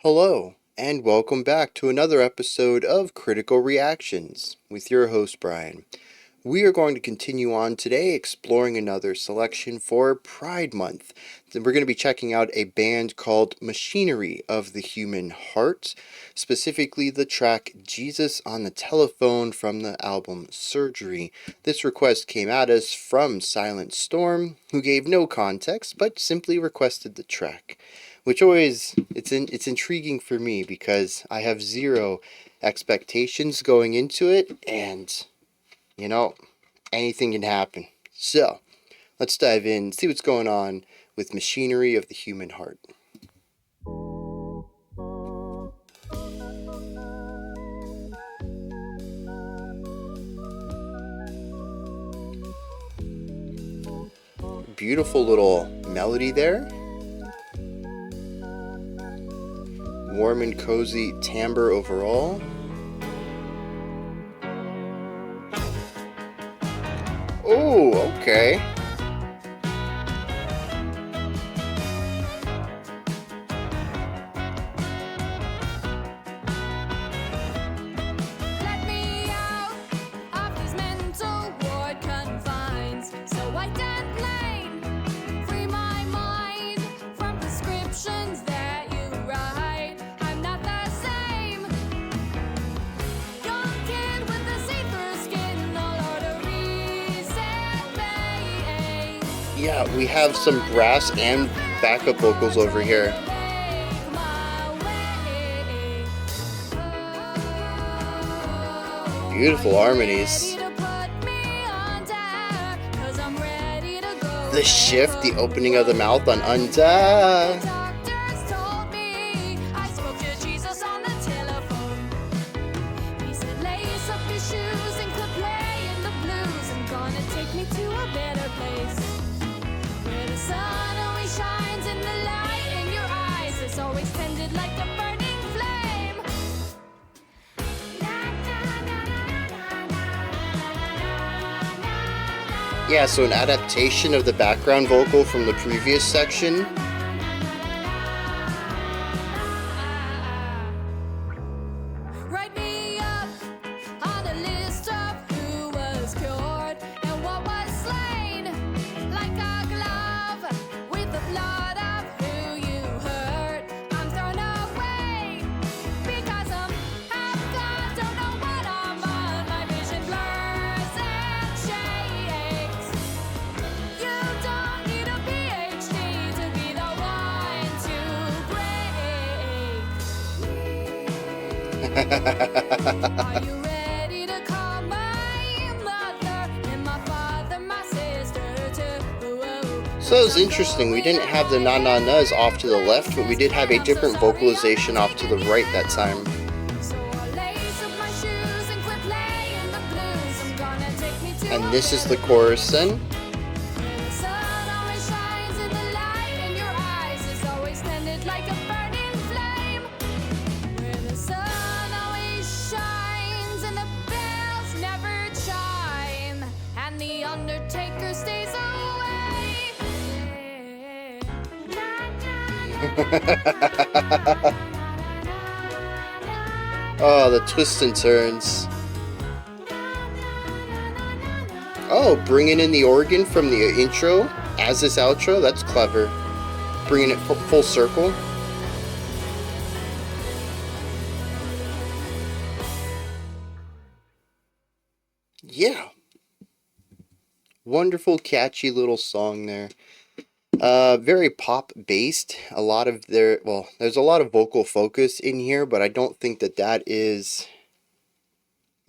Hello, and welcome back to another episode of Critical Reactions with your host, Bryan. We are going to continue on today exploring another selection for Pride Month. Then we're going to be checking out a band called Machinery of the Human Heart, specifically the track Jesus on the Telephone from the album Surgery. This request came at us from Silent Storm, who gave no context but simply requested the track. Which always, it's intriguing for me because I have zero expectations going into it, and you know, anything can happen. So, let's dive in, see what's going on with Machinery of the Human Heart. Beautiful little melody there. Warm and cozy timbre overall. Oh, okay. Let me out of these mental ward confines, so I can plain free my mind from prescriptions that you write. I'm not the same young kid with the see-through skin, all arteries and veins. Yeah, we have some brass and backup vocals over here. Make my way. Beautiful harmonies. Ready to put me under, 'cause I'm ready to go. The shift, the opening of the mouth on Unda. Doctors told me I spoke to Jesus on the telephone. He said, lace up your shoes and quit playing the blues. I'm gonna take me to a better place, where the sun always shines and the light in your eyes is always tended like a burning flame. Yeah, so an adaptation of the background vocal from the previous section. Write me up on a list of who was cured and what was slain, like a glove with the blood of who you hurt. I'm thrown away because I'm half gone, don't know what I'm on. My vision blurs and shakes. You don't need a PhD to be the one to break. Are you ready to call my mother and my father, my sister too? So it was interesting, we didn't have the na-na-nas off to the left, but we did have a different vocalization off to the right that time. So I'll lace up my shoes and quit playing the blues. I'm gonna take me to And this is the chorus then. where the sun always shines and the light in your eyes is always tended like a burning flame. Where the sun always shines and the bells never chime, and the undertaker stays away. Oh, the twists and turns. Oh, bringing in the organ from the intro as this outro, that's clever. Bringing it full circle. Yeah. Wonderful, catchy little song there. Very pop based. A lot of there's a lot of vocal focus in here, but I don't think that that is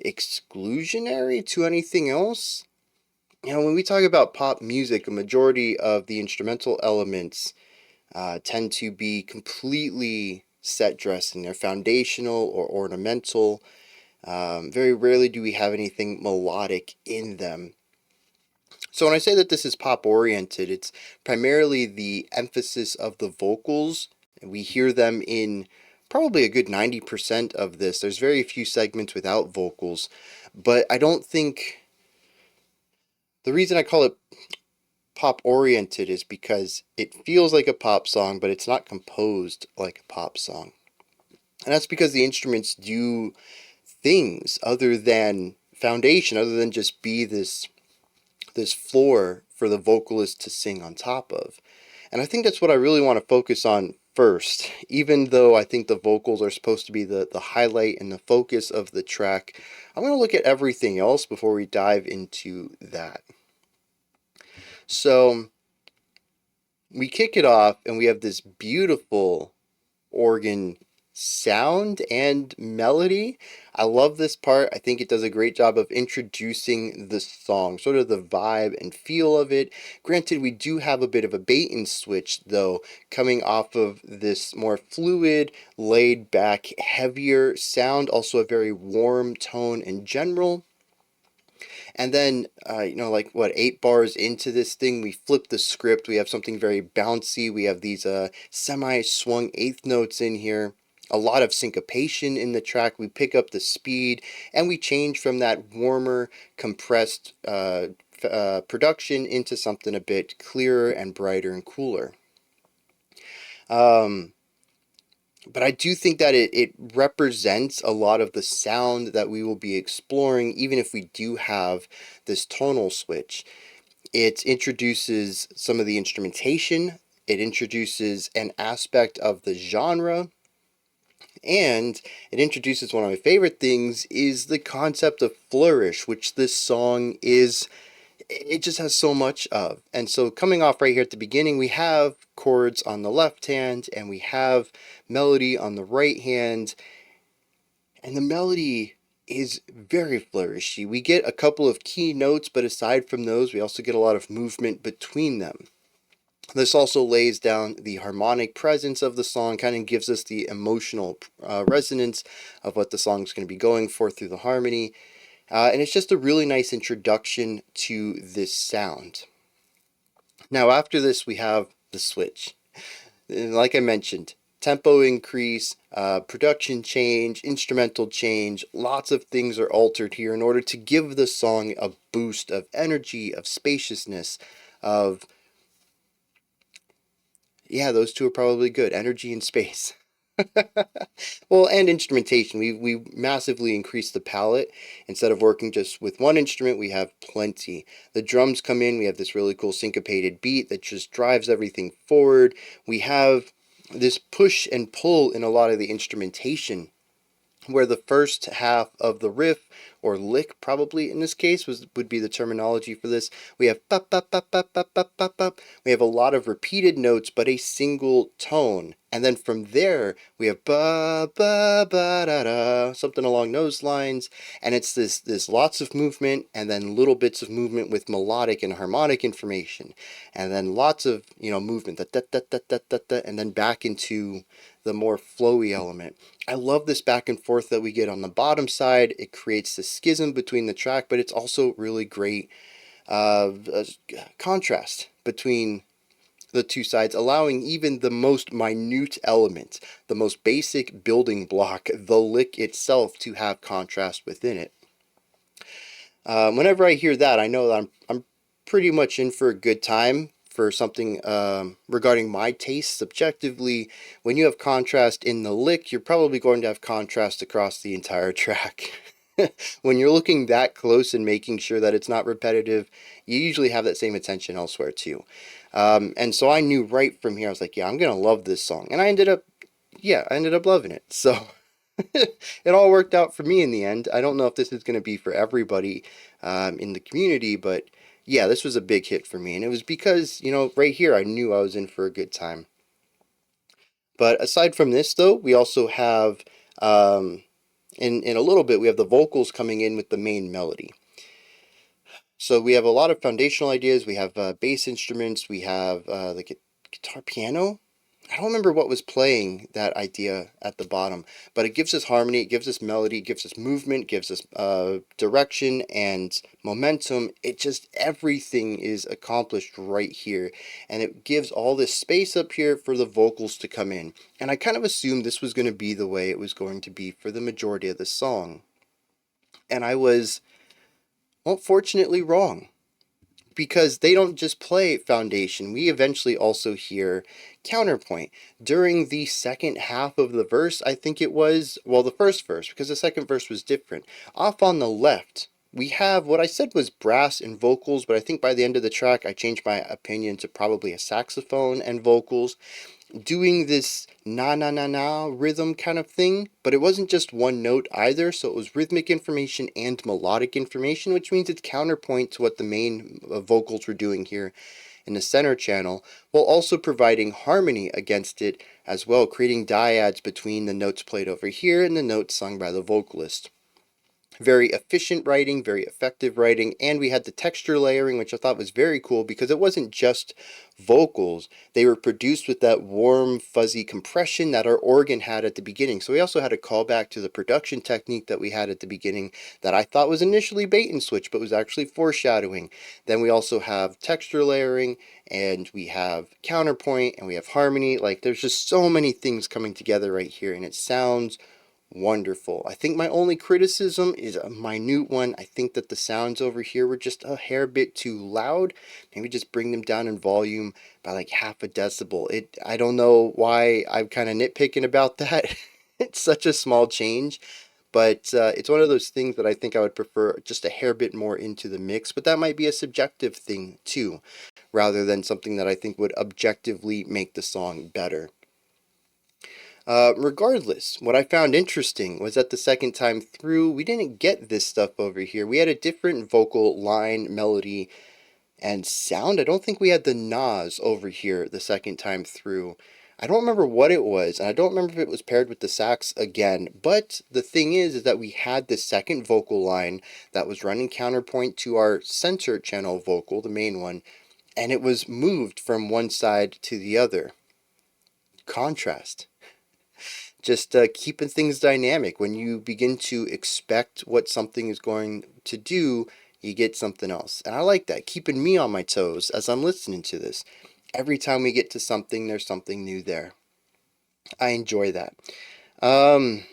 exclusionary to anything else. You know, when we talk about pop music, a majority of the instrumental elements tend to be completely set dressing. They're foundational or ornamental. Very rarely do we have anything melodic in them. So when I say that this is pop oriented, it's primarily the emphasis of the vocals. We hear them in probably a good 90% of this. There's very few segments without vocals, but I don't think the reason I call it pop oriented is because it feels like a pop song, but it's not composed like a pop song. And that's because the instruments do things other than foundation, other than just be this floor for the vocalist to sing on top of. And I think that's what I really want to focus on first, even though I think the vocals are supposed to be the highlight and the focus of the track. I'm going to look at everything else before we dive into that. So we kick it off, and we have this beautiful organ sound and melody. I love this part. I think it does a great job of introducing the song, sort of the vibe and feel of it. Granted, we do have a bit of a bait and switch, though, coming off of this more fluid, laid back, heavier sound, also a very warm tone in general. And then, like what, 8 bars into this thing, we flip the script. We have something very bouncy. We have these semi-swung eighth notes in here. A lot of syncopation in the track. We pick up the speed, and we change from that warmer, compressed production into something a bit clearer and brighter and cooler. But I do think that it represents a lot of the sound that we will be exploring, even if we do have this tonal switch. It introduces some of the instrumentation, it introduces an aspect of the genre, and it introduces one of my favorite things, is the concept of flourish, which this song is, it just has so much of. And so coming off right here at the beginning, we have chords on the left hand and we have melody on the right hand. And the melody is very flourishy. We get a couple of key notes, but aside from those, we also get a lot of movement between them. This also lays down the harmonic presence of the song, kind of gives us the emotional resonance of what the song's going to be going for through the harmony. And it's just a really nice introduction to this sound. Now, after this, we have the switch. And like I mentioned, tempo increase, production change, instrumental change, lots of things are altered here in order to give the song a boost of energy, of spaciousness, of, yeah, those two are probably good, energy and space. Well, and instrumentation. We massively increased the palette. Instead of working just with one instrument, we have plenty. The drums come in, we have this really cool syncopated beat that just drives everything forward. We have this push and pull in a lot of the instrumentation, where the first half of the riff, or lick probably in this case would be the terminology for this, we have bop, bop, bop, bop, bop, bop, bop, bop. We have a lot of repeated notes but a single tone, and then from there we have ba ba ba da da, something along those lines. And it's this lots of movement, and then little bits of movement with melodic and harmonic information, and then lots of movement, da, da, da, da, da, da, da, and then back into the more flowy element. I love this back and forth that we get on the bottom side. It creates this schism between the track, but it's also really great contrast between the two sides, allowing even the most minute element, the most basic building block, the lick itself, to have contrast within it. Whenever I hear that, I know that I'm pretty much in for a good time for something regarding my taste subjectively. When you have contrast in the lick, you're probably going to have contrast across the entire track. When you're looking that close and making sure that it's not repetitive, you usually have that same attention elsewhere too. And so I knew right from here, I was like, yeah, I'm going to love this song. And I ended up loving it. So it all worked out for me in the end. I don't know if this is going to be for everybody in the community, but yeah, this was a big hit for me. And it was because, right here, I knew I was in for a good time. But aside from this, though, we also have, in a little bit, we have the vocals coming in with the main melody. So we have a lot of foundational ideas. We have bass instruments. We have the guitar piano. I don't remember what was playing that idea at the bottom, but it gives us harmony, it gives us melody, it gives us movement, gives us direction and momentum. It just, everything is accomplished right here, and it gives all this space up here for the vocals to come in. And I kind of assumed this was going to be the way it was going to be for the majority of the song. And I was, well, fortunately wrong. because they don't just play foundation. We eventually also hear counterpoint. During the second half of the verse, I think it was, well, the first verse, because the second verse was different. Off on the left, we have what I said was brass and vocals, but I think by the end of the track, I changed my opinion to probably a saxophone and vocals, doing this na na na na rhythm kind of thing, but it wasn't just one note either, so it was rhythmic information and melodic information, which means it's counterpoint to what the main vocals were doing here in the center channel, while also providing harmony against it as well, creating dyads between the notes played over here and the notes sung by the vocalist. Very efficient writing, very effective writing, and we had the texture layering, which I thought was very cool because it wasn't just vocals. They were produced with that warm, fuzzy compression that our organ had at the beginning. So we also had a callback to the production technique that we had at the beginning that I thought was initially bait and switch, but was actually foreshadowing. Then we also have texture layering, and we have counterpoint, and we have harmony. Like, there's just so many things coming together right here, and it sounds wonderful. I think my only criticism is a minute one. I think that the sounds over here were just a hair bit too loud. Maybe just bring them down in volume by like half a decibel. I don't know why I'm kind of nitpicking about that. It's such a small change, but it's one of those things that I think I would prefer just a hair bit more into the mix, but that might be a subjective thing too, rather than something that I think would objectively make the song better. Regardless, what I found interesting was that the second time through, we didn't get this stuff over here. We had a different vocal line, melody, and sound. I don't think we had the nas over here the second time through. I don't remember what it was, and I don't remember if it was paired with the sax again, but the thing is that we had the second vocal line that was running counterpoint to our center channel vocal, the main one, and it was moved from one side to the other. Contrast. Just keeping things dynamic. When you begin to expect what something is going to do, you get something else. And I like that, keeping me on my toes as I'm listening to this. Every time we get to something, there's something new there. I enjoy that. When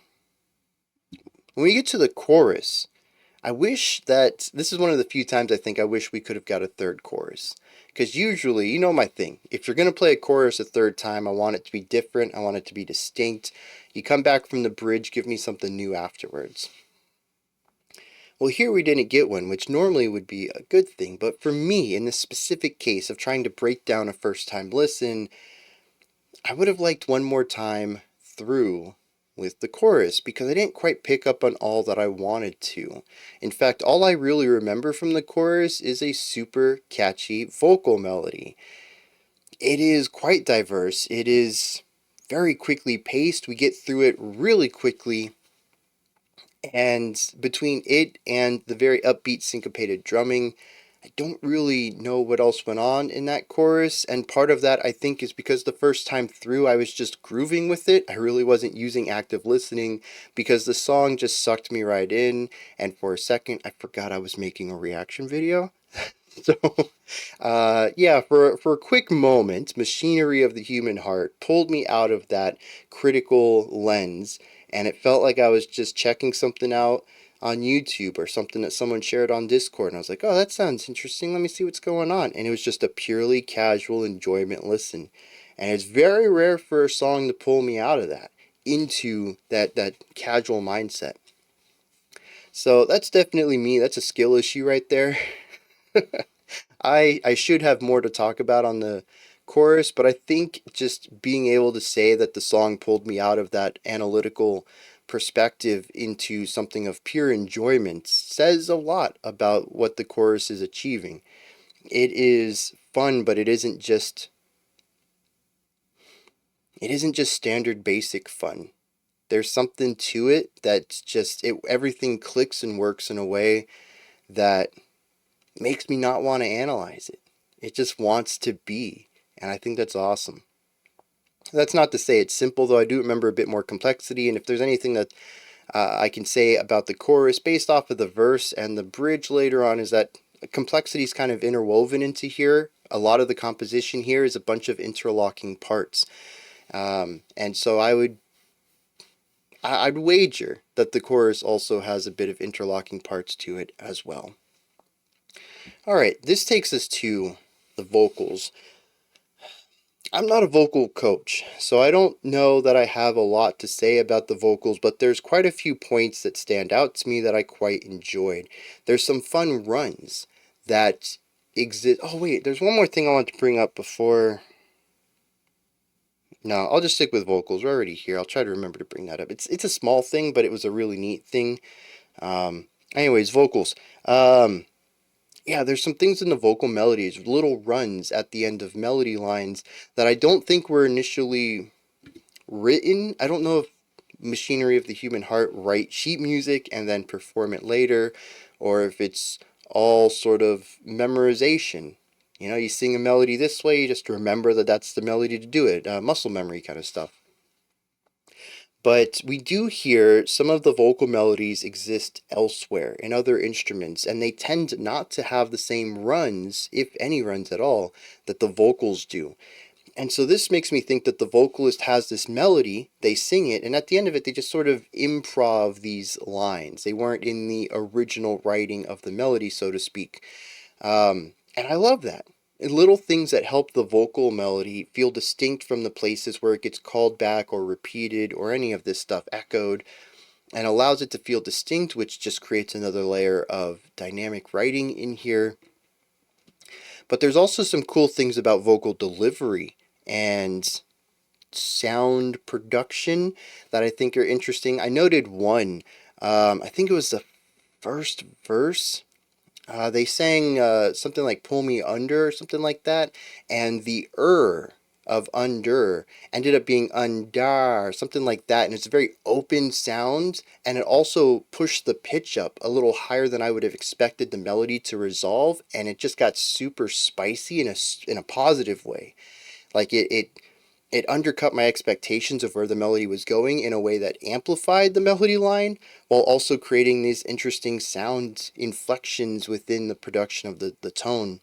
we get to the chorus, I wish that this is one of the few times I think I wish we could have got a third chorus. Because usually, you know my thing, if you're going to play a chorus a third time, I want it to be different, I want it to be distinct. You come back from the bridge, give me something new afterwards. Well, here we didn't get one, which normally would be a good thing, but for me, in this specific case of trying to break down a first time listen, I would have liked one more time through with the chorus because I didn't quite pick up on all that I wanted to. In fact, all I really remember from the chorus is a super catchy vocal melody. It is quite diverse. It is very quickly paced. We get through it really quickly. And between it and the very upbeat syncopated drumming, I don't really know what else went on in that chorus, and part of that I think is because the first time through I was just grooving with it. I really wasn't using active listening because the song just sucked me right in, and for a second I forgot I was making a reaction video. So, yeah, for a quick moment, machinery of the human heart pulled me out of that critical lens, and it felt like I was just checking something out on YouTube or something that someone shared on Discord, and I was like, oh, that sounds interesting, let me see what's going on, and it was just a purely casual enjoyment listen, and it's very rare for a song to pull me out of that, into that casual mindset. So that's definitely me, that's a skill issue right there. I should have more to talk about on the chorus, but I think just being able to say that the song pulled me out of that analytical perspective into something of pure enjoyment says a lot about what the chorus is achieving. It is fun, but it isn't just standard basic fun. There's something to it that's just everything clicks and works in a way that makes me not want to analyze it. It just wants to be, and I think that's awesome. That's not to say it's simple, though I do remember a bit more complexity, and if there's anything that I can say about the chorus based off of the verse and the bridge later on is that complexity is kind of interwoven into here. A lot of the composition here is a bunch of interlocking parts. And so I'd wager that the chorus also has a bit of interlocking parts to it as well. All right, this takes us to the vocals. I'm not a vocal coach, so I don't know that I have a lot to say about the vocals, but there's quite a few points that stand out to me that I quite enjoyed. There's some fun runs that exist. Oh, wait, there's one more thing I want to bring up before. No, I'll just stick with vocals. We're already here. I'll try to remember to bring that up. It's a small thing, but it was a really neat thing. Anyways, vocals. Yeah, there's some things in the vocal melodies, little runs at the end of melody lines that I don't think were initially written. I don't know if machinery of the human heart write sheet music and then perform it later, or if it's all sort of memorization. You know, you sing a melody this way, you just remember that that's the melody to do it. Muscle memory kind of stuff. But we do hear some of the vocal melodies exist elsewhere in other instruments, and they tend not to have the same runs, if any runs at all, that the vocals do. And so this makes me think that the vocalist has this melody, they sing it, and at the end of it, they just sort of improv these lines. They weren't in the original writing of the melody, so to speak. And I love that. And little things that help the vocal melody feel distinct from the places where it gets called back or repeated or any of this stuff echoed, and allows it to feel distinct, which just creates another layer of dynamic writing in here. But there's also some cool things about vocal delivery and sound production that I think are interesting. I noted one. I think it was the first verse. They sang something like "Pull Me Under" or something like that, and the of "under" ended up being "undar," something like that, and it's a very open sound, and it also pushed the pitch up a little higher than I would have expected the melody to resolve, and it just got super spicy in a positive way. Like it undercut my expectations of where the melody was going in a way that amplified the melody line while also creating these interesting sound inflections within the production of the tone.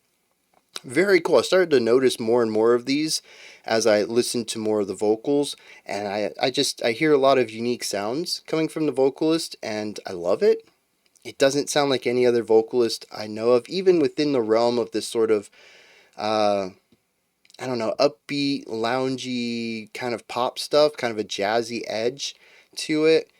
Very cool. I started to notice more and more of these as I listened to more of the vocals, and I hear a lot of unique sounds coming from the vocalist, and I love it. It doesn't sound like any other vocalist I know of, even within the realm of this sort of uh, I don't know, upbeat, loungy kind of pop stuff, kind of a jazzy edge to it.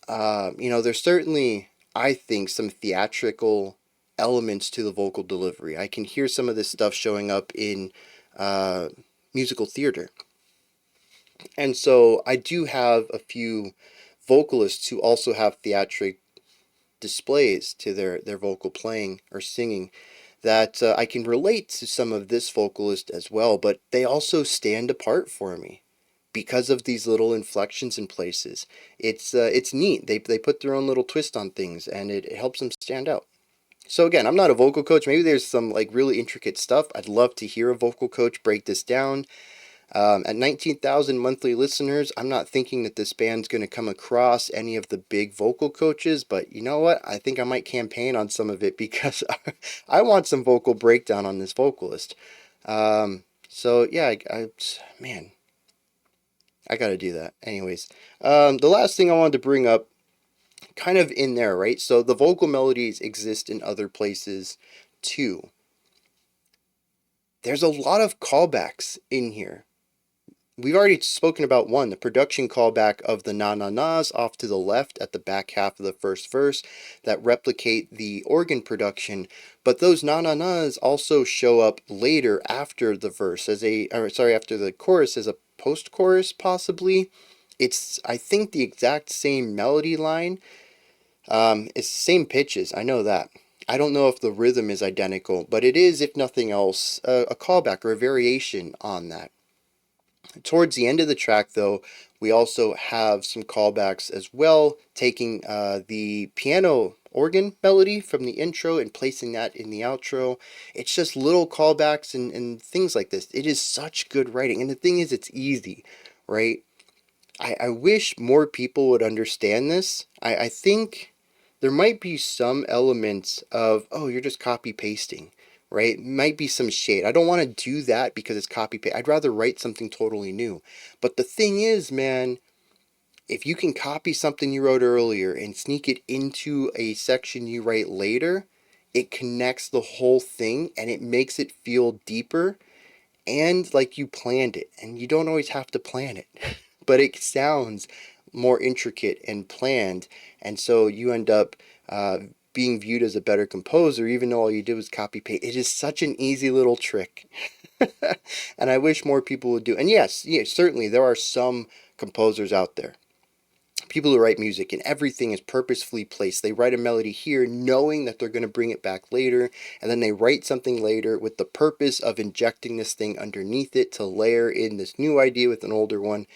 There's certainly, I think, some theatrical elements to the vocal delivery. I can hear some of this stuff showing up in uh, musical theater. And so I do have a few vocalists who also have theatric displays to their vocal playing or singing that I can relate to some of this vocalist as well, but they also stand apart for me because of these little inflections in places. It's neat. They put their own little twist on things, and it helps them stand out. So again, I'm not a vocal coach. Maybe there's some like really intricate stuff. I'd love to hear a vocal coach break this down. At 19,000 monthly listeners, I'm not thinking that this band's going to come across any of the big vocal coaches, but you know what? I think I might campaign on some of it because I want some vocal breakdown on this vocalist. So yeah, man, I got to do that. Anyways, the last thing I wanted to bring up, kind of in there, right? So the vocal melodies exist in other places too. There's a lot of callbacks in here. We've already spoken about one, the production callback of the na-na-nas off to the left at the back half of the first verse that replicate the organ production, but those na-na-nas also show up later after the verse after the chorus as a post-chorus possibly. It's, I think, the exact same melody line. It's the same pitches, I know that. I don't know if the rhythm is identical, but it is, if nothing else, a callback or a variation on that. Towards the end of the track, though, we also have some callbacks as well, taking the piano organ melody from the intro and placing that in the outro. It's just little callbacks and things like this. It is such good writing. And the thing is, it's easy, right? I wish more people would understand this. I think there might be some elements of, oh, you're just copy pasting, right? Might be some shade. I don't want to do that because it's copy paste. I'd rather write something totally new. But the thing is, man, if you can copy something you wrote earlier and sneak it into a section you write later, it connects the whole thing and it makes it feel deeper and like you planned it. And you don't always have to plan it, but it sounds more intricate and planned. And so you end up being viewed as a better composer, even though all you did was copy paste. It is such an easy little trick. And I wish more people would do. And yes, certainly there are some composers out there, people who write music, and everything is purposefully placed. They write a melody here knowing that they're going to bring it back later, and then they write something later with the purpose of injecting this thing underneath it to layer in this new idea with an older one.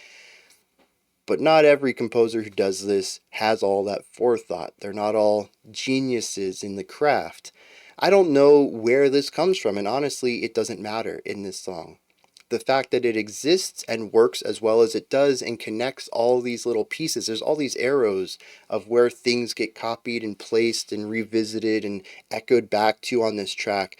But not every composer who does this has all that forethought. They're not all geniuses in the craft. I don't know where this comes from, and honestly, it doesn't matter in this song. The fact that it exists and works as well as it does and connects all these little pieces. There's all these arrows of where things get copied and placed and revisited and echoed back to on this track,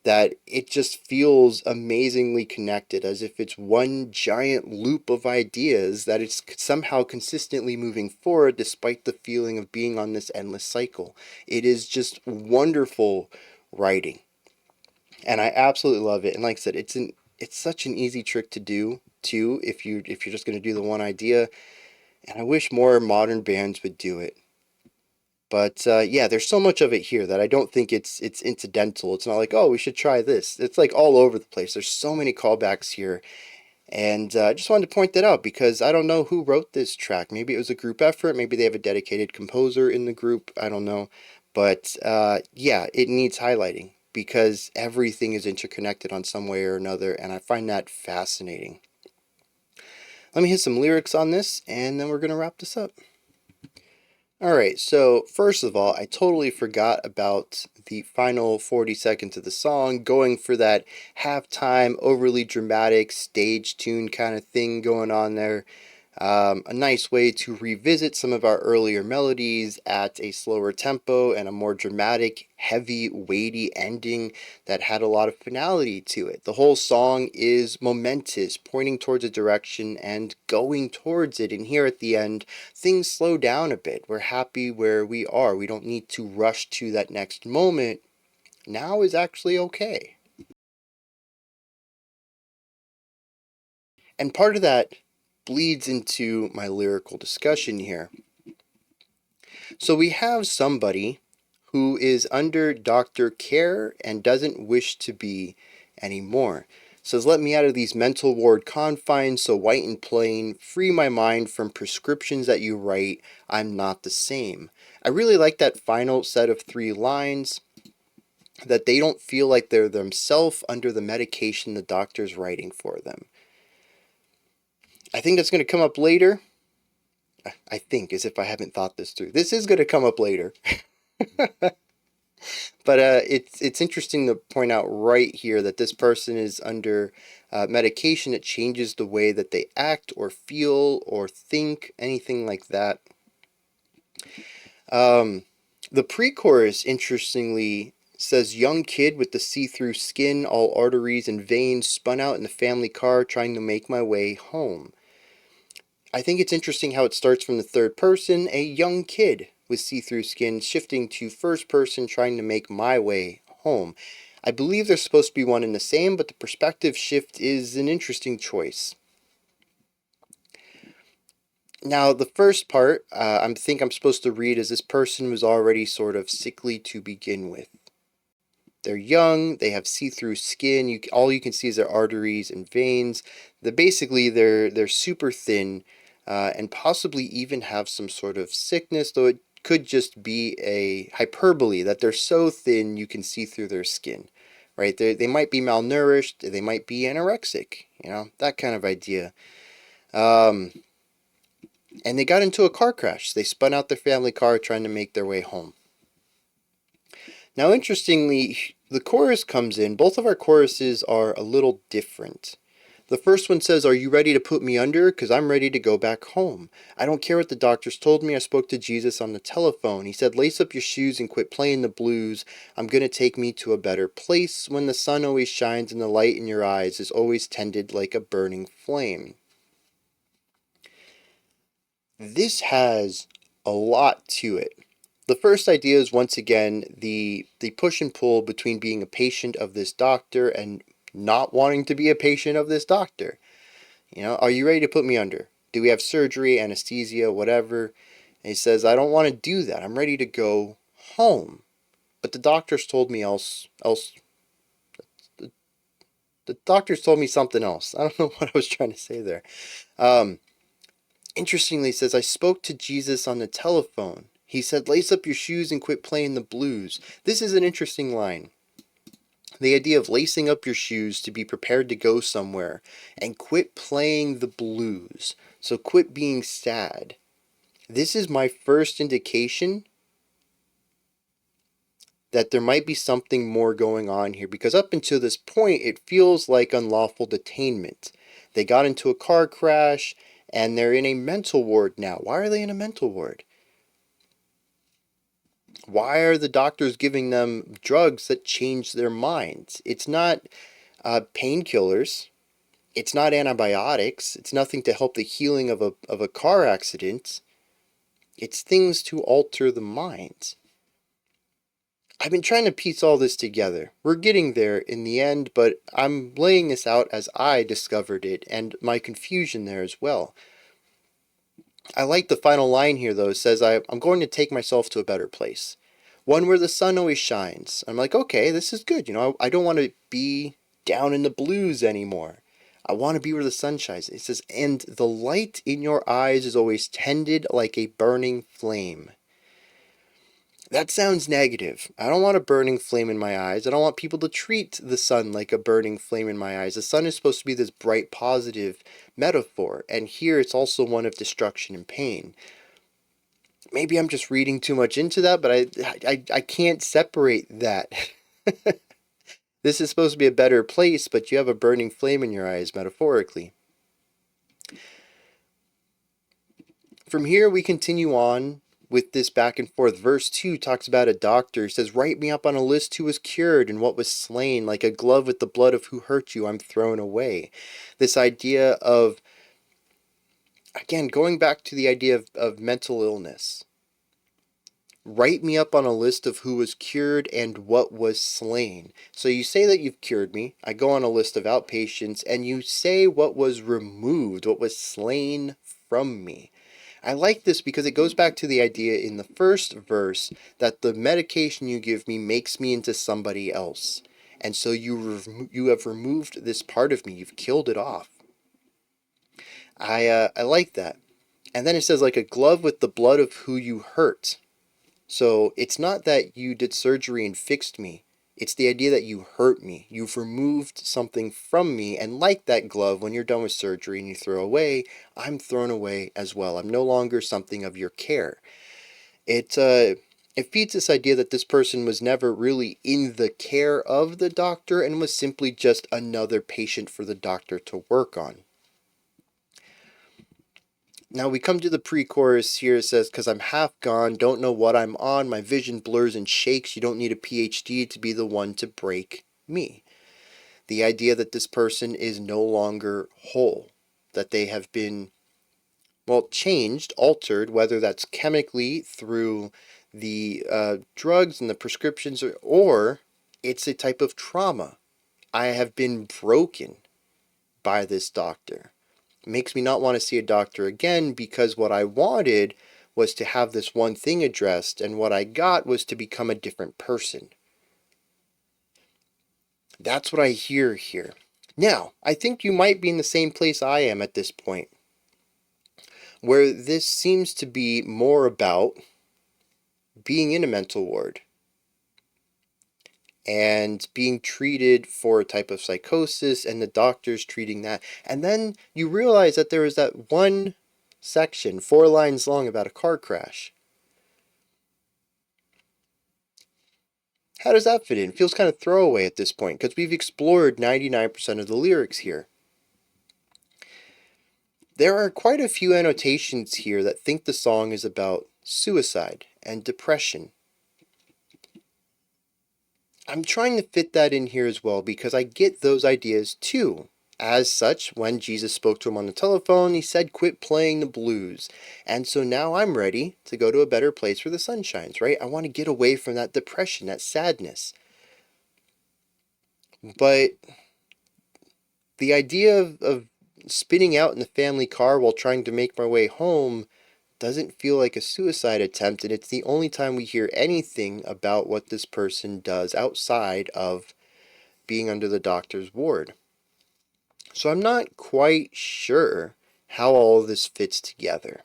that it just feels amazingly connected, as if it's one giant loop of ideas that it's somehow consistently moving forward despite the feeling of being on this endless cycle. It is just wonderful writing, and I absolutely love it. And like I said, it's such an easy trick to do too if you're just going to do the one idea, and I wish more modern bands would do it. But yeah, there's so much of it here that I don't think it's incidental. It's not like, oh, we should try this. It's like all over the place. There's so many callbacks here. And I just wanted to point that out because I don't know who wrote this track. Maybe it was a group effort. Maybe they have a dedicated composer in the group. I don't know. But yeah, it needs highlighting because everything is interconnected on some way or another. And I find that fascinating. Let me hit some lyrics on this and then we're going to wrap this up. Alright, so first of all, I totally forgot about the final 40 seconds of the song, going for that halftime, overly dramatic, stage tune kind of thing going on there. A nice way to revisit some of our earlier melodies at a slower tempo and a more dramatic, heavy, weighty ending that had a lot of finality to it. The whole song is momentous, pointing towards a direction and going towards it. And here at the end, things slow down a bit. We're happy where we are. We don't need to rush to that next moment. Now is actually okay. And part of that bleeds into my lyrical discussion here. So we have somebody who is under doctor care and doesn't wish to be anymore. Says, let me out of these mental ward confines, so white and plain, free my mind from prescriptions that you write, I'm not the same. I really like that final set of 3 lines, that they don't feel like they're themselves under the medication the doctor's writing for them. I think that's going to come up later. I think, as if I haven't thought this through. This is going to come up later. But it's interesting to point out right here that this person is under medication that changes the way that they act or feel or think, anything like that. The pre-chorus, interestingly, says, young kid with the see-through skin, all arteries and veins, spun out in the family car trying to make my way home. I think it's interesting how it starts from the third person, a young kid with see-through skin, shifting to first person, trying to make my way home. I believe they're supposed to be one and the same, but the perspective shift is an interesting choice. Now, the first part, I think I'm supposed to read as this person was already sort of sickly to begin with. They're young, they have see-through skin, all you can see is their arteries and veins. They're super thin, and possibly even have some sort of sickness, though it could just be a hyperbole, that they're so thin you can see through their skin, right? They might be malnourished, they might be anorexic, that kind of idea. And they got into a car crash. They spun out their family car trying to make their way home. Now, interestingly, the chorus comes in. Both of our choruses are a little different. The first one says, are you ready to put me under? Because I'm ready to go back home. I don't care what the doctors told me. I spoke to Jesus on the telephone. He said, lace up your shoes and quit playing the blues. I'm going to take me to a better place when the sun always shines and the light in your eyes is always tended like a burning flame. This has a lot to it. the first idea is once again the push and pull between being a patient of this doctor and not wanting to be a patient of this doctor. Are you ready to put me under? Do we have surgery, anesthesia, whatever? And he says, I don't want to do that. I'm ready to go home. But the doctors told me the doctors told me something else. I don't know what I was trying to say there. Interestingly, he says, I spoke to Jesus on the telephone. He said, lace up your shoes and quit playing the blues. This is an interesting line. The idea of lacing up your shoes to be prepared to go somewhere and quit playing the blues. So quit being sad. This is my first indication that there might be something more going on here, because up until this point it feels like unlawful detainment. They got into a car crash and they're in a mental ward now. Why are they in a mental ward? Why are the doctors giving them drugs that change their minds? It's not painkillers. It's not antibiotics. It's nothing to help the healing of a car accident. It's things to alter the mind. I've been trying to piece all this together. We're getting there in the end, but I'm laying this out as I discovered it and my confusion there as well. I like the final line here, though. It says, I'm going to take myself to a better place. One where the sun always shines. I'm like, okay, this is good. I don't want to be down in the blues anymore. I want to be where the sun shines. It says, and the light in your eyes is always tended like a burning flame. That sounds negative. I don't want a burning flame in my eyes. I don't want people to treat the sun like a burning flame in my eyes. The sun is supposed to be this bright, positive metaphor, and here it's also one of destruction and pain. Maybe I'm just reading too much into that, but I can't separate that. This is supposed to be a better place, but you have a burning flame in your eyes, metaphorically. From here, we continue on with this back and forth. Verse 2 talks about a doctor. He says, write me up on a list who was cured and what was slain. Like a glove with the blood of who hurt you, I'm thrown away. This idea of, again, going back to the idea of mental illness. Write me up on a list of who was cured and what was slain. So you say that you've cured me. I go on a list of outpatients, and you say what was removed, what was slain from me. I like this because it goes back to the idea in the first verse that the medication you give me makes me into somebody else. And so you have removed this part of me. You've killed it off. I like that. And then it says, like a glove with the blood of who you hurt. So it's not that you did surgery and fixed me. It's the idea that you hurt me. You've removed something from me, and like that glove, when you're done with surgery and you throw away, I'm thrown away as well. I'm no longer something of your care. It feeds this idea that this person was never really in the care of the doctor and was simply just another patient for the doctor to work on. Now we come to the pre-chorus here. It says, because I'm half gone, don't know what I'm on, my vision blurs and shakes, you don't need a PhD to be the one to break me. The idea that this person is no longer whole, that they have been, changed, altered, whether that's chemically through the drugs and the prescriptions, or it's a type of trauma. I have been broken by this doctor. Makes me not want to see a doctor again, because what I wanted was to have this one thing addressed, and what I got was to become a different person. That's what I hear here. Now, I think you might be in the same place I am at this point, where this seems to be more about being in a mental ward and being treated for a type of psychosis, and the doctors treating that. And then you realize that there is that one section, 4 lines long, about a car crash. How does that fit in? It feels kind of throwaway at this point, because we've explored 99% of the lyrics here. There are quite a few annotations here that think the song is about suicide and depression. I'm trying to fit that in here as well, because I get those ideas too. as such, when Jesus spoke to him on the telephone, he said, quit playing the blues. And so now I'm ready to go to a better place where the sun shines, right? I want to get away from that depression, that sadness. But the idea of spinning out in the family car while trying to make my way home doesn't feel like a suicide attempt, and it's the only time we hear anything about what this person does outside of being under the doctor's ward. So I'm not quite sure how all of this fits together.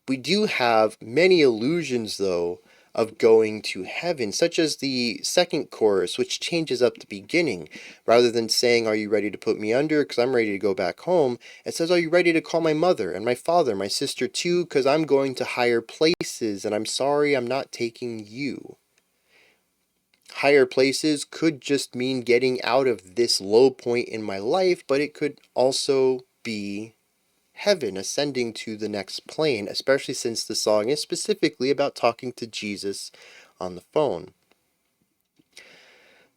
We do have many illusions, though, of going to heaven, such as the second chorus, which changes up the beginning. Rather than saying, are you ready to put me under, because I'm ready to go back home, it says, are you ready to call my mother and my father, my sister too, because I'm going to higher places, and I'm sorry I'm not taking you. Higher places could just mean getting out of this low point in my life, but it could also be heaven, ascending to the next plane, especially since the song is specifically about talking to Jesus on the phone.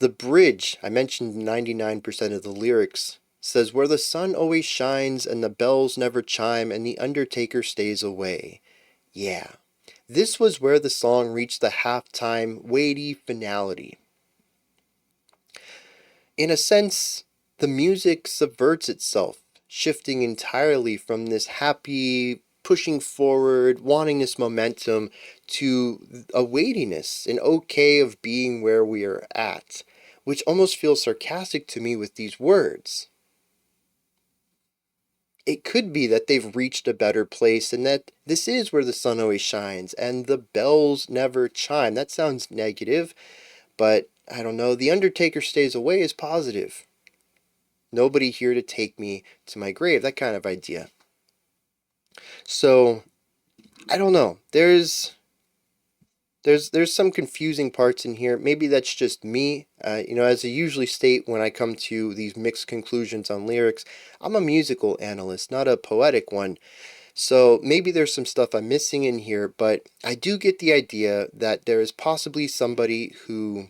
The bridge, I mentioned 99% of the lyrics, says, where the sun always shines and the bells never chime and the undertaker stays away. Yeah, this was where the song reached the halftime, weighty finality. In a sense, the music subverts itself, shifting entirely from this happy, pushing forward, wanting this momentum, to a weightiness, an okay of being where we are at, which almost feels sarcastic to me with these words. It could be that they've reached a better place and that this is where the sun always shines and the bells never chime. That sounds negative, but I don't know. The undertaker stays away is positive. Nobody here to take me to my grave, that kind of idea. So, I don't know. There's some confusing parts in here. Maybe that's just me. As I usually state when I come to these mixed conclusions on lyrics, I'm a musical analyst, not a poetic one. So maybe there's some stuff I'm missing in here, but I do get the idea that there is possibly somebody who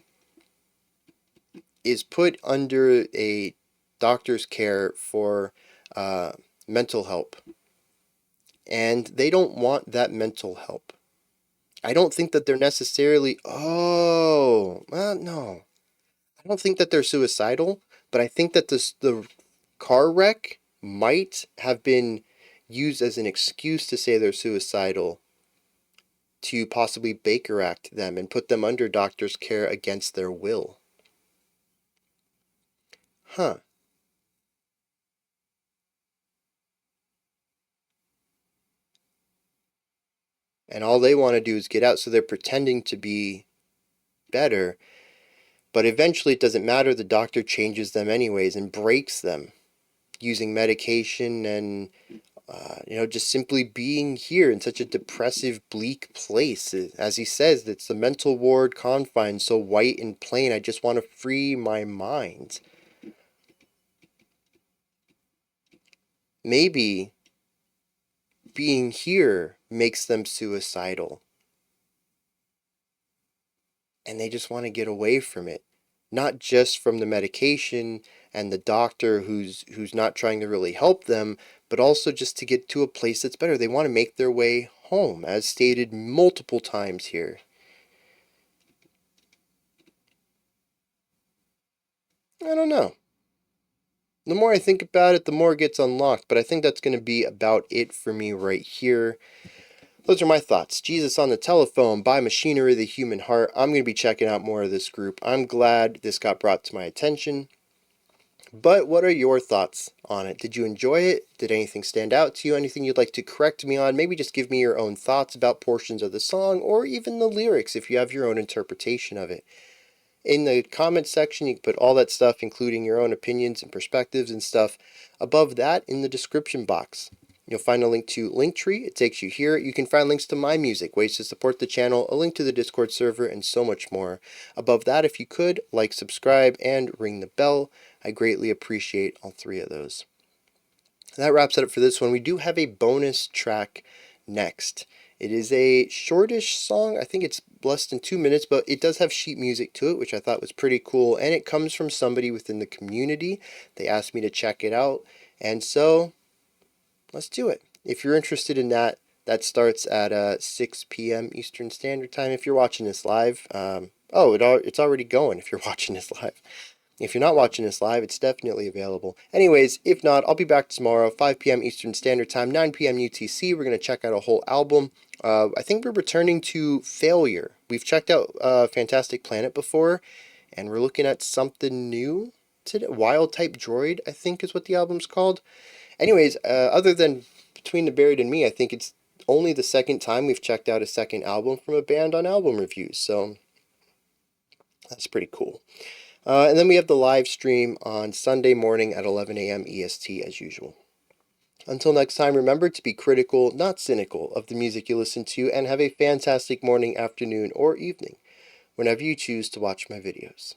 is put under a doctor's care for mental help, and they don't want that mental help. I don't think that they're necessarily, no. I don't think that they're suicidal, but I think that the car wreck might have been used as an excuse to say they're suicidal, to possibly Baker Act them and put them under doctor's care against their will. Huh. And all they want to do is get out, so they're pretending to be better. But eventually it doesn't matter. The doctor changes them anyways and breaks them using medication and, just simply being here in such a depressive, bleak place. As he says, it's the mental ward confines, so white and plain. I just want to free my mind. Maybe being here makes them suicidal, and they just want to get away from it. Not just from the medication and the doctor who's not trying to really help them, but also just to get to a place that's better. They want to make their way home, as stated multiple times here. I don't know. The more I think about it, the more it gets unlocked, but I think that's going to be about it for me right here. Those are my thoughts. Jesus on the Telephone by Machinery of the Human Heart. I'm going to be checking out more of this group. I'm glad this got brought to my attention. But what are your thoughts on it? Did you enjoy it? Did anything stand out to you? Anything you'd like to correct me on? Maybe just give me your own thoughts about portions of the song or even the lyrics if you have your own interpretation of it. In the comments section, you can put all that stuff, including your own opinions and perspectives and stuff, above that in the description box. You'll find a link to Linktree. It takes you here. You can find links to my music, ways to support the channel, a link to the Discord server, and so much more. Above that, if you could, like, subscribe, and ring the bell. I greatly appreciate all three of those. That wraps it up for this one. We do have a bonus track next. It is a shortish song. I think it's less than 2 minutes, but it does have sheet music to it, which I thought was pretty cool. And it comes from somebody within the community. They asked me to check it out. And so let's do it. If you're interested in that, that starts at 6 p.m. Eastern Standard Time. If you're watching this live, it's already going if you're watching this live. If you're not watching this live, it's definitely available. Anyways, if not, I'll be back tomorrow, 5 p.m. Eastern Standard Time, 9 p.m. UTC. We're going to check out a whole album. I think we're returning to Failure. We've checked out Fantastic Planet before, and we're looking at something new today. Wild Type Droid, I think is what the album's called. Anyways, other than Between the Buried and Me, I think it's only the second time we've checked out a second album from a band on album reviews, so that's pretty cool. And then we have the live stream on Sunday morning at 11 a.m. EST as usual. Until next time, remember to be critical, not cynical, of the music you listen to, and have a fantastic morning, afternoon, or evening whenever you choose to watch my videos.